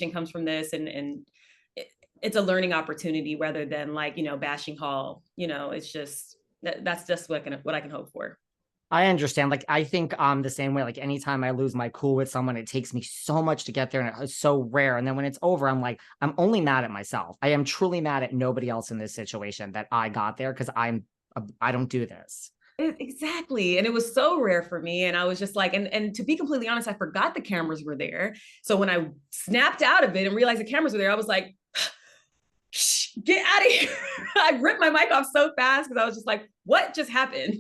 information comes from this, and it's a learning opportunity rather than like, bashing Hall. It's just that's just what I can hope for. I understand. Like, I think the same way. Like, anytime I lose my cool with someone, it takes me so much to get there, and it's so rare. And then when it's over, I'm like, I'm only mad at myself. I am truly mad at nobody else in this situation that I got there because I don't do this. Exactly. And it was so rare for me. And I was just like, and to be completely honest, I forgot the cameras were there. So when I snapped out of it and realized the cameras were there, I was like, get out of here. I ripped my mic off so fast because I was just like, what just happened?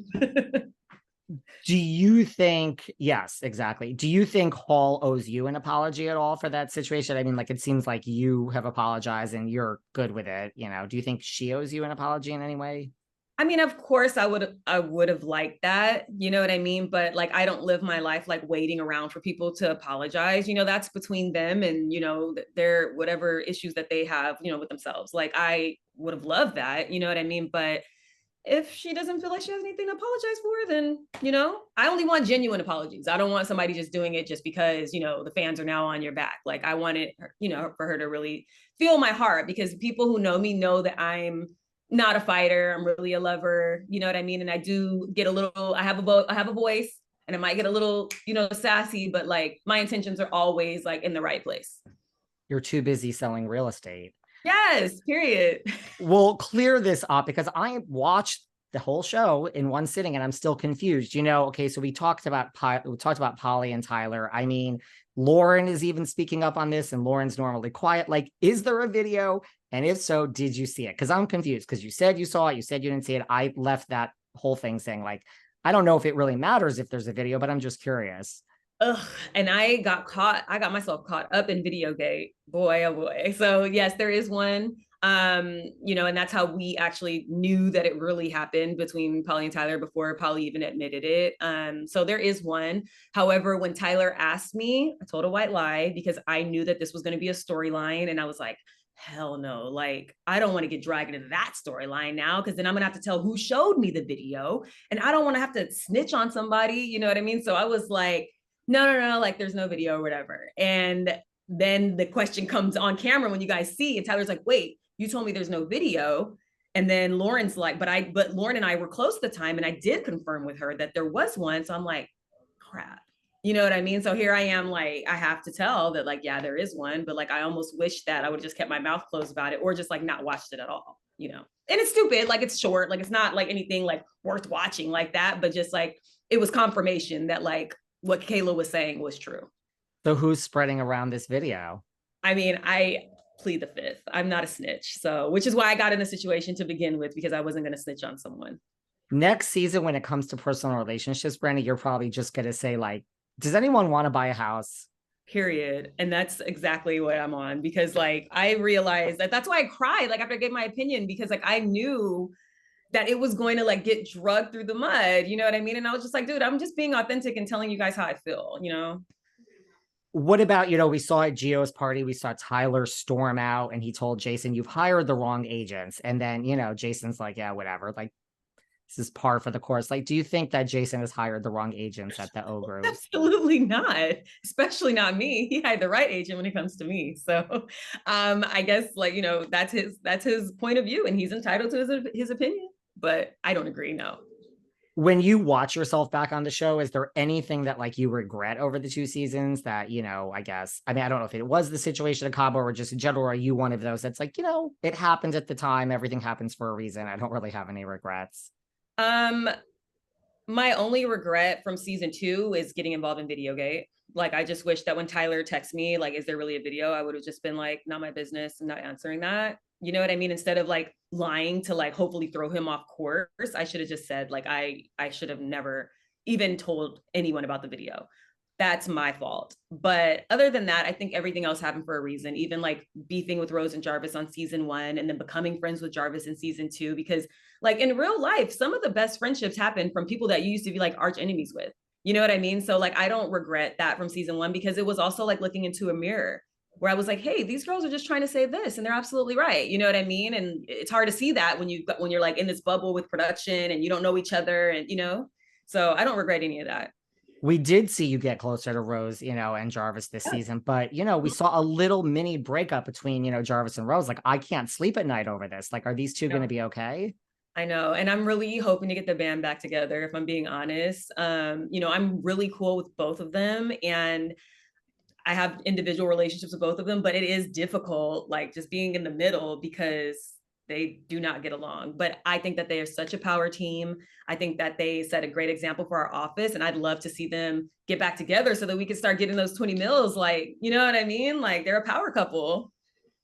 Do you think, yes, exactly. Do you think Hall owes you an apology at all for that situation? I mean, like, it seems like you have apologized and you're good with it. Do you think she owes you an apology in any way? I mean, of course I would have liked that, you know what I mean? But like I don't live my life like waiting around for people to apologize. That's between them and, their whatever issues that they have, with themselves. Like I would have loved that, you know what I mean? But if she doesn't feel like she has anything to apologize for, then, I only want genuine apologies. I don't want somebody just doing it just because, the fans are now on your back. Like I wanted, for her to really feel my heart, because people who know me know that I'm not a fighter. I'm really a lover, you know what I mean? And I do get a little, I have a voice, and it might get a little, sassy, but like my intentions are always like in the right place. You're too busy selling real estate. Yes, period. We'll clear this up because I watched the whole show in one sitting and I'm still confused. Okay, so we talked about Polly and Tyler. I mean, Lauren is even speaking up on this, and Lauren's normally quiet. Like, is there a video? And if so, did you see it? Because I'm confused, because you said you saw it, you said you didn't see it. I left that whole thing saying, like, I don't know if it really matters if there's a video, but I'm just curious. Ugh. And I got myself caught up in Videogate. Boy, oh boy. So yes, there is one. And that's how we actually knew that it really happened between Polly and Tyler before Polly even admitted it. So there is one. However, when Tyler asked me, I told a white lie because I knew that this was going to be a storyline. And I was like, hell no, like I don't want to get dragged into that storyline now, because then I'm gonna have to tell who showed me the video, and I don't want to have to snitch on somebody, you know what I mean? So I was like, no, like there's no video or whatever. And then the question comes on camera when you guys see, and Tyler's like, wait, you told me there's no video. And then Lauren's like, but Lauren and I were close at the time, and I did confirm with her that there was one. So I'm like, crap. You know what I mean? So here I am, like, I have to tell that, like, yeah, there is one, but like, I almost wish that I would have just kept my mouth closed about it, or just like not watched it at all, And it's stupid, like it's short, like it's not like anything like worth watching like that, but just like it was confirmation that like what Kayla was saying was true. So who's spreading around this video? I mean, I plead the fifth. I'm not a snitch. So, which is why I got in the situation to begin with, because I wasn't going to snitch on someone. Next season, when it comes to personal relationships, Brandi, you're probably just going to say, like, does anyone want to buy a house? Period. And that's exactly what I'm on, because like I realized that's why I cried like after I gave my opinion, because like I knew that it was going to like get drugged through the mud, you know what I mean? And I was just like, dude, I'm just being authentic and telling you guys how I feel. What about, we saw at Gio's party, we saw Tyler storm out and he told Jason, you've hired the wrong agents. And then, Jason's like, yeah, whatever. Like, this is par for the course. Like, do you think that Jason has hired the wrong agents at the O Group? Absolutely not, especially not me. He had the right agent when it comes to me. So I guess like, that's his point of view, and he's entitled to his opinion, but I don't agree, no. When you watch yourself back on the show, is there anything that like you regret over the 2 seasons that, I guess, I mean, I don't know if it was the situation at Cabo or just in general, or are you one of those that's like, it happened at the time, everything happens for a reason, I don't really have any regrets? My only regret from season 2 is getting involved in Videogate. Like, I just wish that when Tyler texts me, like, is there really a video? I would have just been like, not my business. I'm not answering that. You know what I mean? Instead of like lying to like hopefully throw him off course, I should have just said like, I should have never even told anyone about the video. That's my fault. But other than that, I think everything else happened for a reason. Even like beefing with Rose and Jarvis on season 1, and then becoming friends with Jarvis in season 2, because like in real life, some of the best friendships happen from people that you used to be like arch enemies with. You know what I mean? So like, I don't regret that from season 1, because it was also like looking into a mirror where I was like, hey, these girls are just trying to say this and they're absolutely right. You know what I mean? And it's hard to see that when when you're like in this bubble with production and you don't know each other, and so I don't regret any of that. We did see you get closer to Rose, and Jarvis this season, but we saw a little mini breakup between, Jarvis and Rose. Like, I can't sleep at night over this. Like, are these two going to be okay? I know. And I'm really hoping to get the band back together, if I'm being honest. I'm really cool with both of them. And I have individual relationships with both of them, but it is difficult, like just being in the middle because they do not get along. But I think that they are such a power team. I think that they set a great example for our office, and I'd love to see them get back together so that we can start getting those 20 mils. Like, you know what I mean? Like they're a power couple.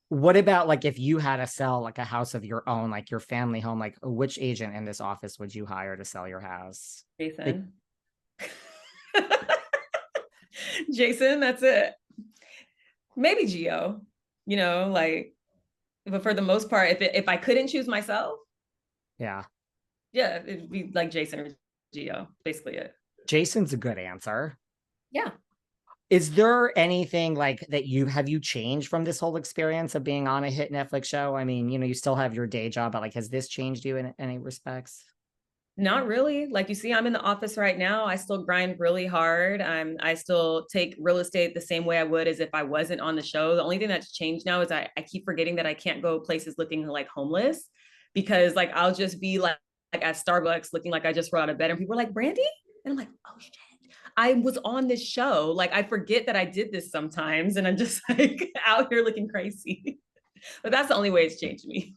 What about like if you had to sell like a house of your own, like your family home, like which agent in this office would you hire to sell your house? Like, Jason. Jason, that's it. Maybe Geo, like, but for the most part, if I couldn't choose myself, yeah, yeah, it'd be like Jason or Geo, basically it. Jason's a good answer. Yeah. Is there anything like that you changed from this whole experience of being on a hit Netflix show? I mean, you still have your day job, but like, has this changed you in any respects? Not really. Like you see, I'm in the office right now. I still grind really hard. I still take real estate the same way I would as if I wasn't on the show. The only thing that's changed now is I keep forgetting that I can't go places looking like homeless, because like I'll just be like at Starbucks looking like I just rolled out of bed and people are like, Brandi? And I'm like, oh shit. I was on this show. Like I forget that I did this sometimes and I'm just like out here looking crazy. But that's the only way it's changed me.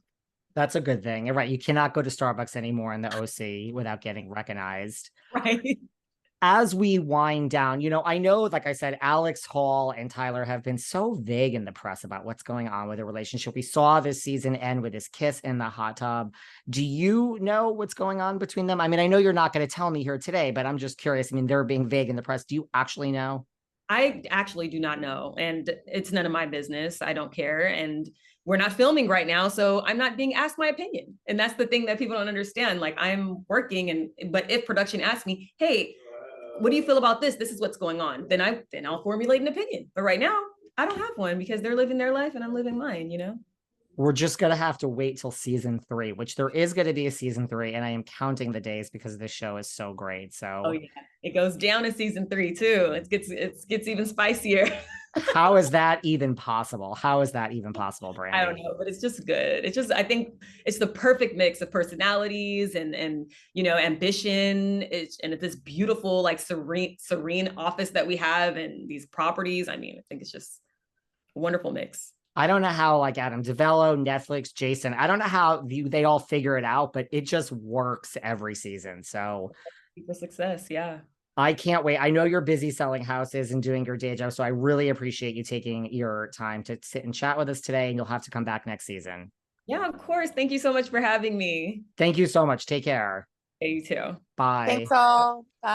That's a good thing. You're right. You cannot go to Starbucks anymore in the OC without getting recognized. Right. As we wind down, I know, like I said, Alex Hall and Tyler have been so vague in the press about what's going on with their relationship. We saw this season end with his kiss in the hot tub. Do you know what's going on between them? I mean, I know you're not going to tell me here today, but I'm just curious. I mean, they're being vague in the press. Do you actually know? I actually do not know. And it's none of my business. I don't care. And we're not filming right now. So I'm not being asked my opinion. And that's the thing that people don't understand. Like I'm working but if production asks me, hey, what do you feel about this? This is what's going on. Then I'll formulate an opinion. But right now, I don't have one because they're living their life and I'm living mine. We're just going to have to wait till season 3, which there is going to be a season 3. And I am counting the days because this show is so great. So, oh, yeah. It goes down in season 3, too. It gets even spicier. How is that even possible? How is that even possible, Brandi? I don't know, but it's just good. It's just, I think it's the perfect mix of personalities and ambition. And it's this beautiful, like serene office that we have and these properties. I mean, I think it's just a wonderful mix. I don't know how like Adam DeVello, Netflix, Jason, I don't know how they all figure it out, but it just works every season. So for success. Yeah. I can't wait. I know you're busy selling houses and doing your day job, so I really appreciate you taking your time to sit and chat with us today, and you'll have to come back next season. Yeah, of course. Thank you so much for having me. Thank you so much. Take care. Hey, you too. Bye. Thanks all. Bye.